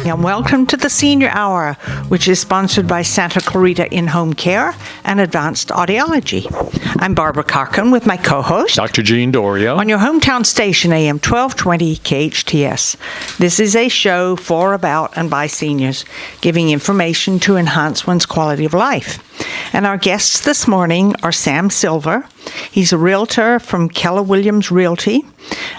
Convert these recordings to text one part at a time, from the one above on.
And welcome to the Senior Hour, which is sponsored by Santa Clarita In-Home Care and Advanced Audiology. I'm Barbara Cochran with my co-host, Dr. Gene Dorio, on your hometown station, AM 1220 KHTS. This is a show for, about, and by seniors, giving information to enhance one's quality of life. And our guests this morning are Sam Silver. He's a realtor from Keller Williams Realty.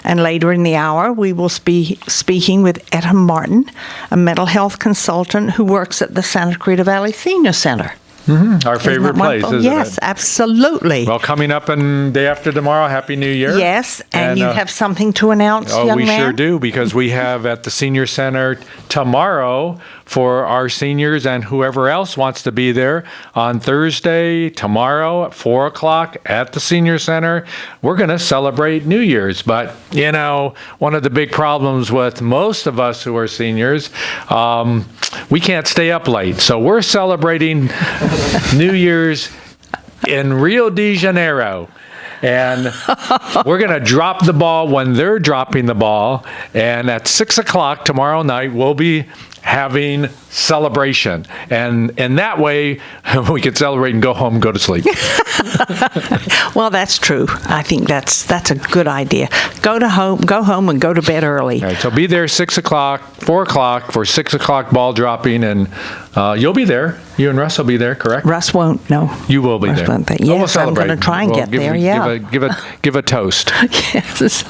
And later in the hour, we will be speaking with Etta Martin, a mental health consultant who works at the Santa Clarita Valley Senior Center. Mm-hmm. Our favorite place, isn't it? Yes, absolutely. Well, coming up in day after tomorrow, Happy New Year. Yes, and you have something to announce, young man? Oh, we sure do, because we have at the Senior Center tomorrow for our seniors and whoever else wants to be there on Thursday, tomorrow at 4 o'clock at the Senior Center. We're going to celebrate New Year's. But, you know, one of the big problems with most of us who are seniors, we can't stay up late. So we're celebrating New Year's in Rio de Janeiro. And we're going to drop the ball when they're dropping the ball. And at 6 o'clock tomorrow night, we'll be having celebration. And in that way, we can celebrate and go home and go to sleep. Well, that's true. I think that's a good idea. Go home and go to bed early. All right, so be there 6 o'clock, 4 o'clock for 6 o'clock ball dropping, and you'll be there. You and Russ will be there, correct? Russ won't, no. You will be there. Won't. Yes, I'm going to try and get there, yeah. Give a toast. Yes.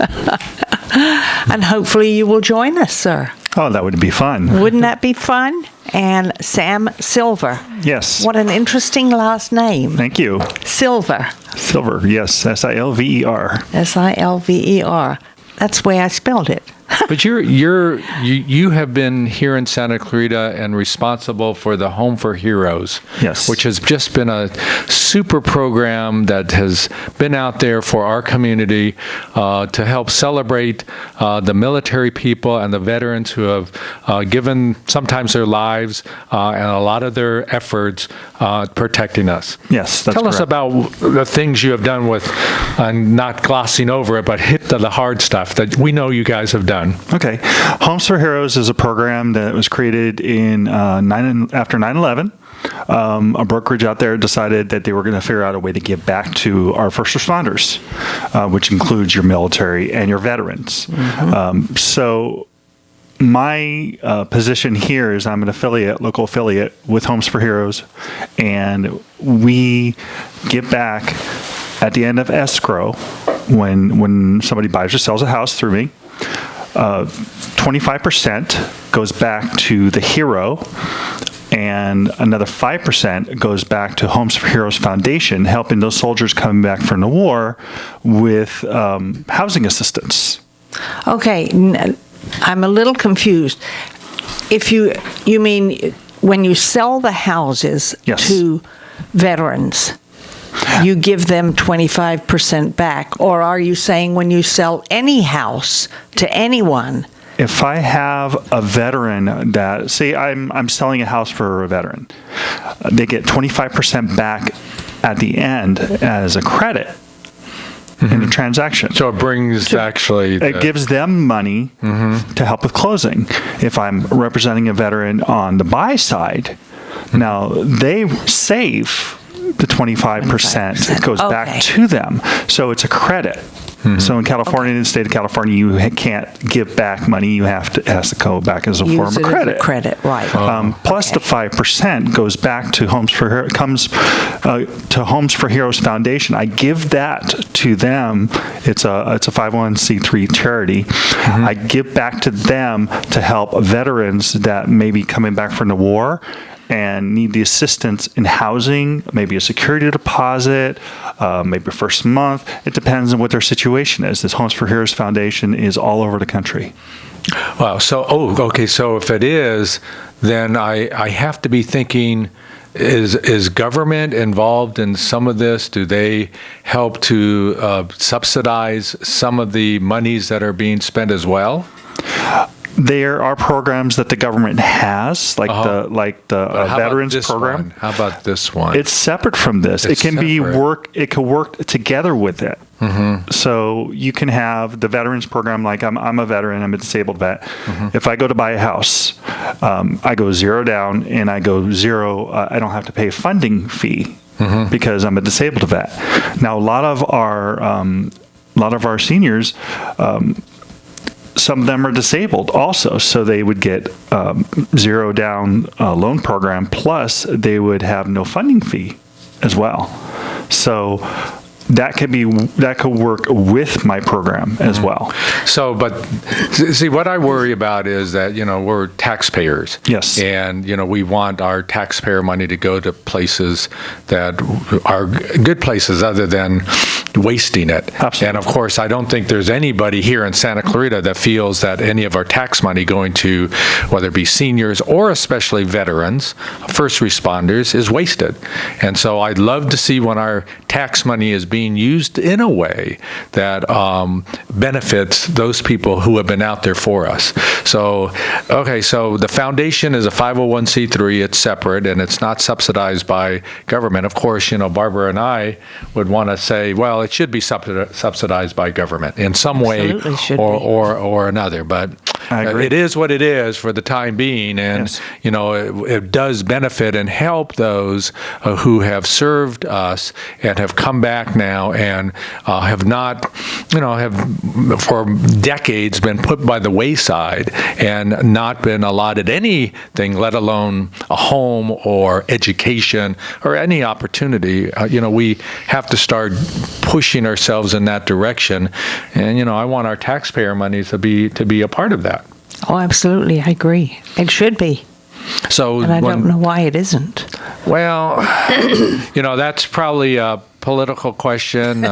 And hopefully you will join us, sir. Oh, that would be fun. Wouldn't that be fun? And Sam Silver. Yes. What an interesting last name. Thank you. Silver. Silver, yes. S-I-L-V-E-R. S-I-L-V-E-R. That's the way I spelled it. But you have been here in Santa Clarita and responsible for the Home for Heroes, yes, which has just been a super program that has been out there for our community to help celebrate the military people and the veterans who have given sometimes their lives and a lot of their efforts protecting us. Yes, that's Tell us correct. about the things you have done with, not glossing over it, but hit the hard stuff that we know you guys have done. Okay. Homes for Heroes is a program that was created in after 9/11. A brokerage out there decided that they were going to figure out a way to give back to our first responders, which includes your military and your veterans. Mm-hmm. So my position here is I'm an local affiliate with Homes for Heroes, and we give back at the end of escrow when somebody buys or sells a house through me. 25% goes back to the hero, and another 5% goes back to Homes for Heroes Foundation, helping those soldiers coming back from the war with housing assistance. Okay, I'm a little confused. If you mean when you sell the houses Yes. to veterans, you give them 25% back, or are you saying when you sell any house to anyone? If I have a veteran that, say I'm selling a house for a veteran, they get 25% back at the end as a credit in the transaction. So it brings it gives them money to help with closing. If I'm representing a veteran on the buy side, now they save the 25% goes back to them. So it's a credit. Mm-hmm. So in California, in the state of California, you can't give back money. It has to go back as a form of credit. As a credit, right. Plus the 5% goes back to Homes for Heroes Foundation. I give that to them. It's a 501c3 charity. Mm-hmm. I give back to them to help veterans that may be coming back from the war and need the assistance in housing, maybe a security deposit, maybe first month. It depends on what their situation is. This Homes for Heroes Foundation is all over the country. Wow. So, okay. So if it is, then I have to be thinking, is government involved in some of this? Do they help to subsidize some of the monies that are being spent as well? There are programs that the government has, like the But how about veterans this program. one? How about this one? It's separate from this. It's it can be separate. It could work together with it. So you can have the veterans program. Like I'm a veteran. I'm a disabled vet. If I go to buy a house, I go zero down, and I go zero. I don't have to pay a funding fee because I'm a disabled vet. Now a lot of our seniors. Some of them are disabled also, so they would get zero down loan program, plus they would have no funding fee as well. So that could work with my program as well. So, but see, what I worry about is that, we're taxpayers. Yes. And, we want our taxpayer money to go to places that are good places other than wasting it. Absolutely. And of course, I don't think there's anybody here in Santa Clarita that feels that any of our tax money going to, whether it be seniors or especially veterans, first responders, is wasted. And so I'd love to see when our tax money is being used in a way that benefits those people who have been out there for us. So, okay, so the foundation is a 501c3. It's separate, and it's not subsidized by government. Of course, Barbara and I would want to say, well, it should be subsidized by government in some way Absolutely should or another. But I agree. it is what it is for the time being, and Yes. it does benefit and help those who have served us and have come back now and have not, have for decades been put by the wayside and not been allotted anything, let alone a home or education or any opportunity. We have to start pushing ourselves in that direction, and I want our taxpayer money to be a part of that. Oh, absolutely. I agree. It should be. So, And I don't know why it isn't. well, that's probably a political question.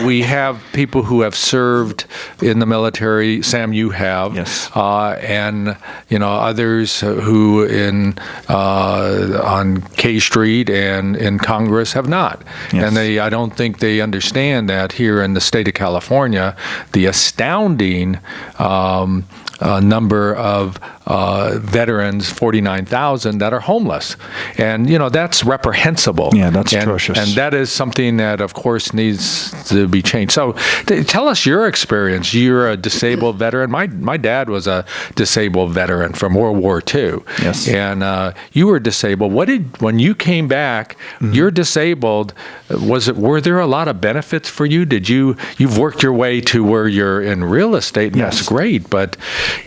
We have people who have served in the military. Sam, you have. Yes. And others who on K Street and in Congress have not. Yes. And I don't think they understand that here in the state of California, the astounding number of veterans, 49,000, that are homeless. And, that's reprehensible. Yeah, that's and, atrocious. And that is something that, of course, needs to be changed. So tell us your experience. You're a disabled veteran. My dad was a disabled veteran from World War II. Yes. And you were disabled. When you came back, you're disabled, were there a lot of benefits for you? You've worked your way to where you're in real estate, and Yes. that's great, but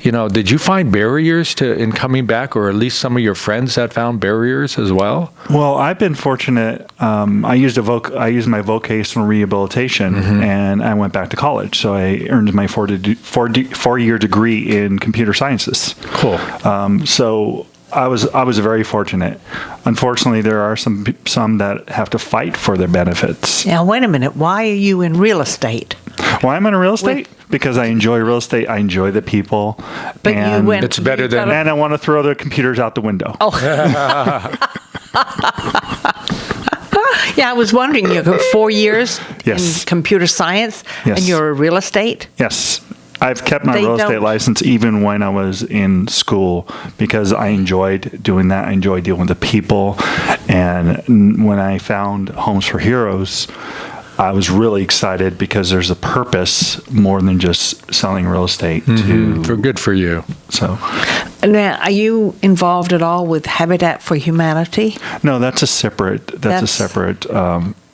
did you find barriers in coming back, or at least some of your friends that found barriers as well? Well, I've been fortunate. I used my vocational rehabilitation, and I went back to college. So I earned my four-year degree in computer sciences. Cool. So I was very fortunate. Unfortunately, there are some that have to fight for their benefits. Now, wait a minute. Why are you in real estate? Why am I in real estate? Because I enjoy real estate. I enjoy the people. But and, you went. It's better you than- got a- and I want to throw the computers out the window. Oh. Yeah, I was wondering. You got 4 years Yes. in computer science, Yes. and you're a real estate. Yes. I've kept my They real estate don't- license even when I was in school because I enjoyed doing that. I enjoyed dealing with the people. And when I found Homes for Heroes, I was really excited because there's a purpose more than just selling real estate Good for you. So Now, are you involved at all with Habitat for Humanity? no, that's a separate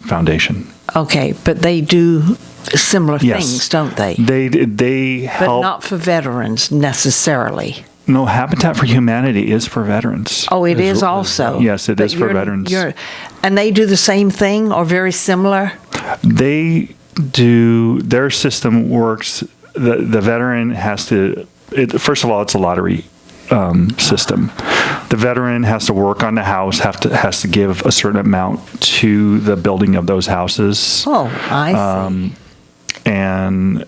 foundation. Okay, but they do similar Yes. things, don't they? They But help. not for veterans necessarily. No, Habitat for Humanity is for veterans. Oh, it is also. Yes, it But is for veterans. And they do the same thing or very similar? They do. Their system works. The veteran has to. First of all, it's a lottery system. The veteran has to work on the house. Has to give a certain amount to the building of those houses. Oh, I see. And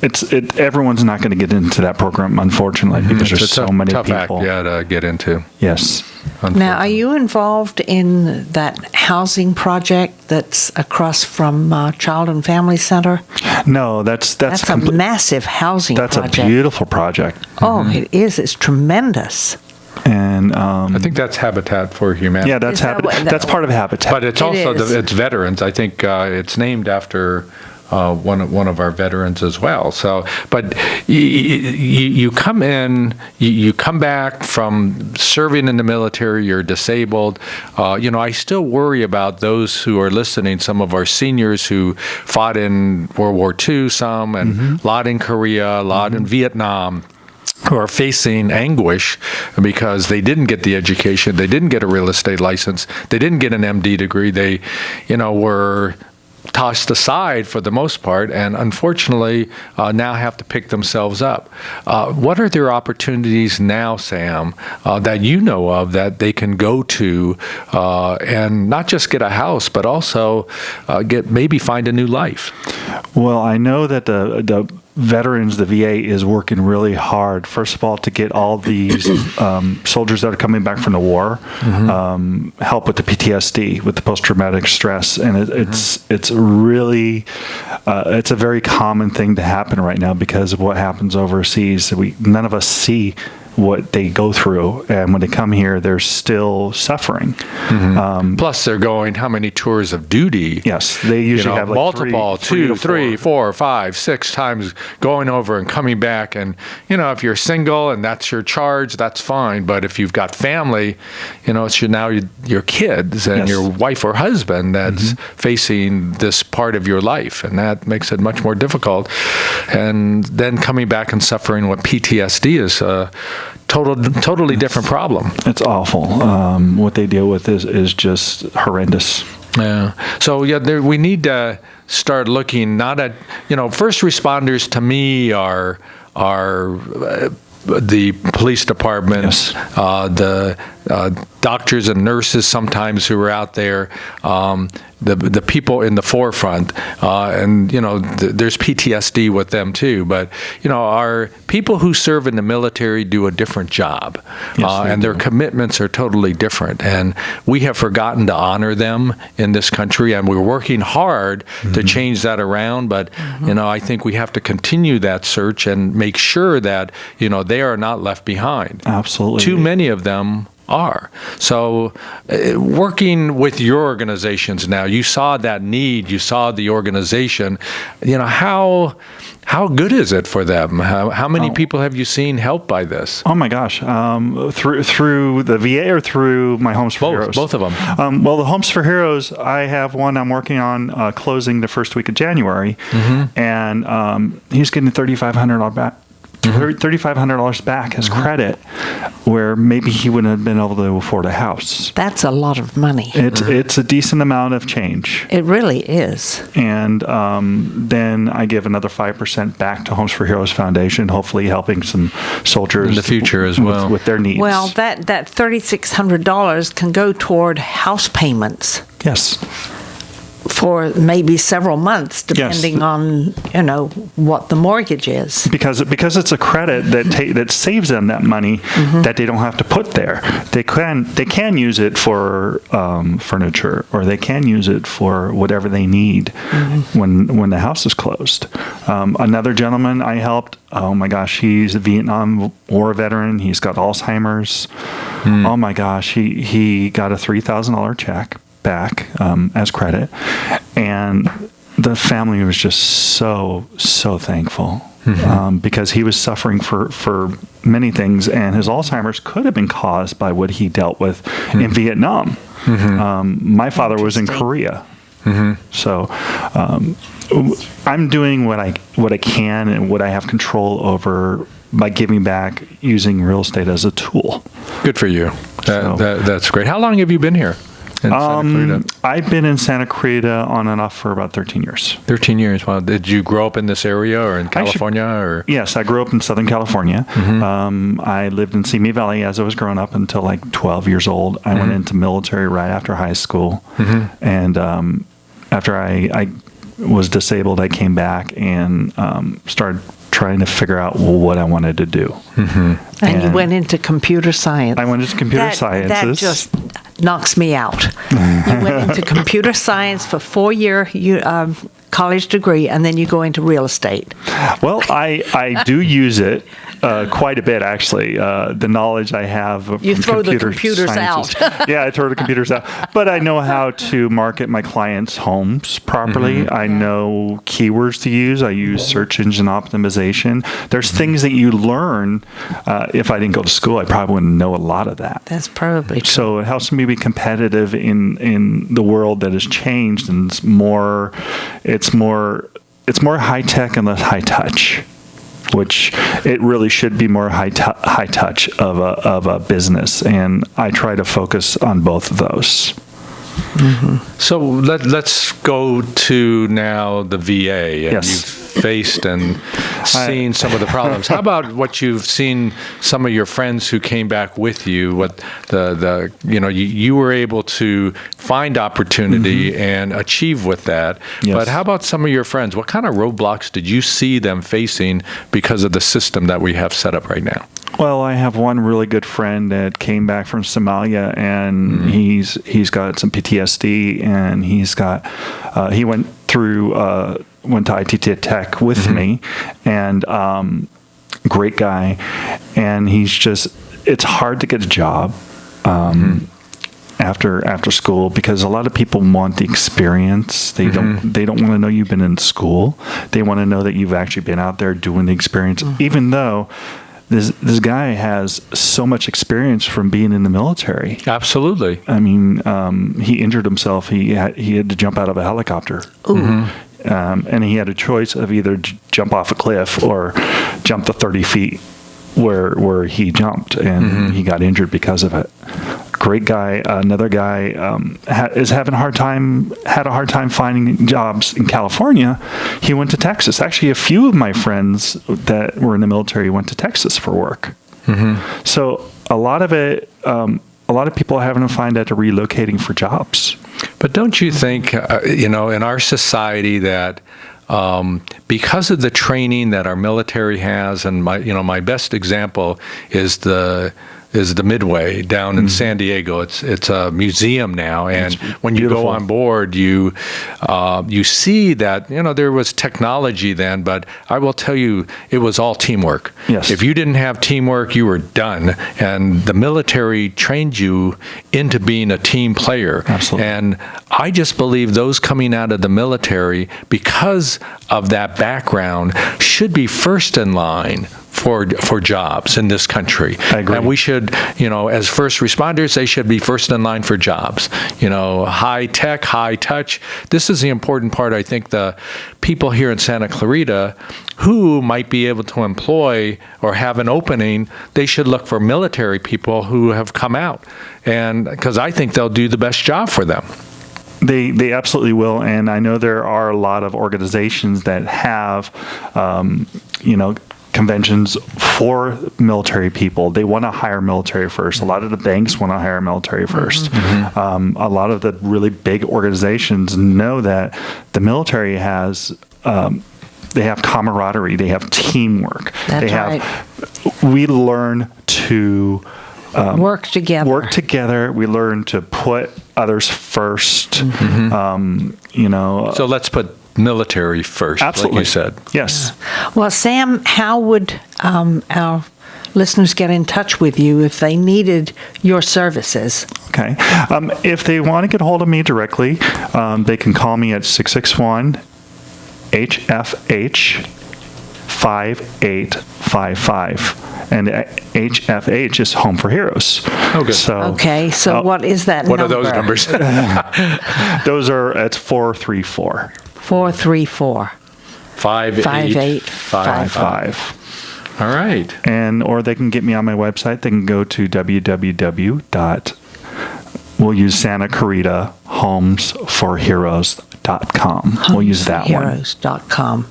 everyone's not going to get into that program, unfortunately, because there's so many tough people. act, to get into. Yes. Now, are you involved in that housing project that's across from Child and Family Center? No, that's a massive housing project. That's a beautiful project. Oh, it is. It's tremendous. And I think that's Habitat for Humanity. yeah, that's that's part of Habitat. But it's also it's veterans. I think it's named after one of our veterans as well. So, but you come in, you come back from serving in the military, you're disabled. I still worry about those who are listening, some of our seniors who fought in World War II, some, and a lot in Korea, a lot in Vietnam, who are facing anguish because they didn't get the education, they didn't get a real estate license, they didn't get an MD degree, they, were tossed aside for the most part, and unfortunately now have to pick themselves up. What are their opportunities now, Sam, that you know of that they can go to and not just get a house, but also maybe find a new life? Well, I know that the veterans, the VA is working really hard, first of all, to get all these soldiers that are coming back from the war help with the PTSD, with the post-traumatic stress. And it's really, it's a very common thing to happen right now because of what happens overseas. None of us see what they go through, and when they come here, they're still suffering. Plus, they're going how many tours of duty? Yes, they usually have like multiple, three, four, 5, 6 times going over and coming back. And if you're single and that's your charge, that's fine. But if you've got family, it's now your kids and your wife or husband that's facing this part of your life, and that makes it much more difficult. And then coming back and suffering what PTSD is. Totally different problem. It's awful. What they deal with is just horrendous. Yeah. So we need to start looking not at first responders. To me, are the police departments, the doctors and nurses sometimes who are out there, the people in the forefront, and there's PTSD with them too. But our people who serve in the military do a different job, and their commitments are totally different. And we have forgotten to honor them in this country, and we're working hard to change that around. But I think we have to continue that search and make sure that they are not left behind. Absolutely, too many of them are. So working with your organizations now, you saw that need, you saw the organization, how good is it for them? How many people have you seen helped by this? Oh my gosh, through the VA or through my Homes for Heroes? Both of them. Well, the Homes for Heroes, I have one I'm working on closing the first week of January, and he's getting $3,500 back. $3,500 back as credit, where maybe he wouldn't have been able to afford a house. That's a lot of money. It's a decent amount of change. It really is. And then I give another 5% back to Homes for Heroes Foundation, hopefully helping some soldiers in the future as well with their needs. Well, that $3,600 can go toward house payments. Yes. For maybe several months, depending on what the mortgage is. Because it's a credit that saves them that money that they don't have to put there. They can use it for furniture, or they can use it for whatever they need when the house is closed. Another gentleman I helped. Oh my gosh, he's a Vietnam War veteran. He's got Alzheimer's. Oh my gosh, he got a $3,000 check back as credit, and the family was just so thankful because he was suffering for many things, and his Alzheimer's could have been caused by what he dealt with in Vietnam. My father was in Korea. So I'm doing what I can and what I have control over by giving back, using real estate as a tool. Good for you. That's great. How long have you been here? I've been in Santa Clarita on and off for about 13 years. 13 years. Wow. Did you grow up in this area or in California? Yes, I grew up in Southern California. I lived in Simi Valley as I was growing up until like 12 years old. I went into military right after high school. And after I was disabled, I came back and started trying to figure out what I wanted to do. And you went into computer science. I went into computer sciences. That just knocks me out. You went into computer science for 4-year college degree, and then you go into real estate. Well, I do use it quite a bit, actually. The knowledge I have from You throw the computer computers sciences. out. Yeah, I throw the computers out. But I know how to market my clients' homes properly. I know keywords to use. I use search engine optimization. There's things that you learn. If I didn't go to school, I probably wouldn't know a lot of that. That's probably true. So it helps me be competitive in the world that has changed, and it's more high tech and less high touch, which it really should be more high touch of a business, and I try to focus on both of those. So let's go to now the VA, and Yes. you've faced and seen some of the problems. How about what you've seen some of your friends who came back with you? What you were able to find opportunity and achieve with that. Yes. But how about some of your friends? What kind of roadblocks did you see them facing because of the system that we have set up right now? Well, I have one really good friend that came back from Somalia, and he's got some PTSD, and he went to IT Tech with me, and great guy, and it's hard to get a job after school, because a lot of people want the experience. They don't want to know you've been in school. They want to know that you've actually been out there doing the experience, even though this guy has so much experience from being in the military. Absolutely. I mean, he injured himself. He had to jump out of a helicopter. And he had a choice of either jump off a cliff or jump the 30 feet where he jumped, and he got injured because of it. Great guy. Another guy is had a hard time finding jobs in California. He went to Texas. Actually, a few of my friends that were in the military went to Texas for work. So a lot of people are having to find out to relocating for jobs. But don't you think, in our society that because of the training that our military has, and my best example is the Midway down in San Diego. It's a museum now, and when you go on board, you see that there was technology then, but I will tell you, it was all teamwork. Yes. If you didn't have teamwork, you were done, and the military trained you into being a team player. Absolutely. And I just believe those coming out of the military, because of that background, should be first in line for jobs in this country. I agree. And we should, as first responders, they should be first in line for jobs. High tech, high touch. This is the important part. I think the people here in Santa Clarita who might be able to employ or have an opening, they should look for military people who have come out, and because I think they'll do the best job for them. They absolutely will, and I know there are a lot of organizations that have, conventions for military people. They want to hire military first. A lot of the banks want to hire military first. A lot of the really big organizations know that the military has. They have camaraderie. They have teamwork. That's right. We learn to work together. We learn to put others first. So let's put military first, absolutely. like you said. Yes. Well, Sam, how would our listeners get in touch with you if they needed your services? Okay. If they want to get hold of me directly, they can call me at 661-HFH 5855. And HFH is Home for Heroes. Okay. So what is that what number? What are those numbers? It's 434. 434. 5855. All right. Or they can get me on my website. They can go to we'll use Santa Clarita homesforheroes.com. We'll use that one. Homesforheroes.com.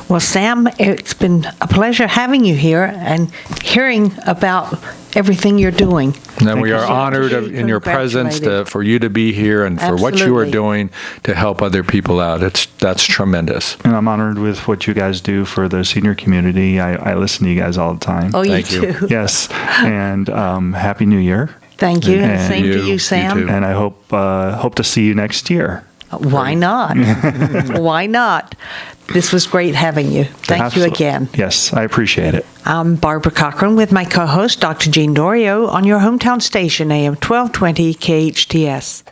Well, Sam, it's been a pleasure having you here and hearing about everything you're doing. And we are you. honored in your presence Congratulated. for you to be here and for what you are Absolutely. doing to help other people out. That's tremendous. And I'm honored with what you guys do for the senior community. I listen to you guys all the time. Oh, Thank you you. too. Yes. And Happy New Year. Thank you. And Same to you you, Sam. too. And I hope to see you next year. Why not? Why not? This was great having you. Thank you Absolutely. again. Yes, I appreciate it. I'm Barbara Cochran with my co-host, Dr. Jean Dorio, on your hometown station, AM 1220 KHTS.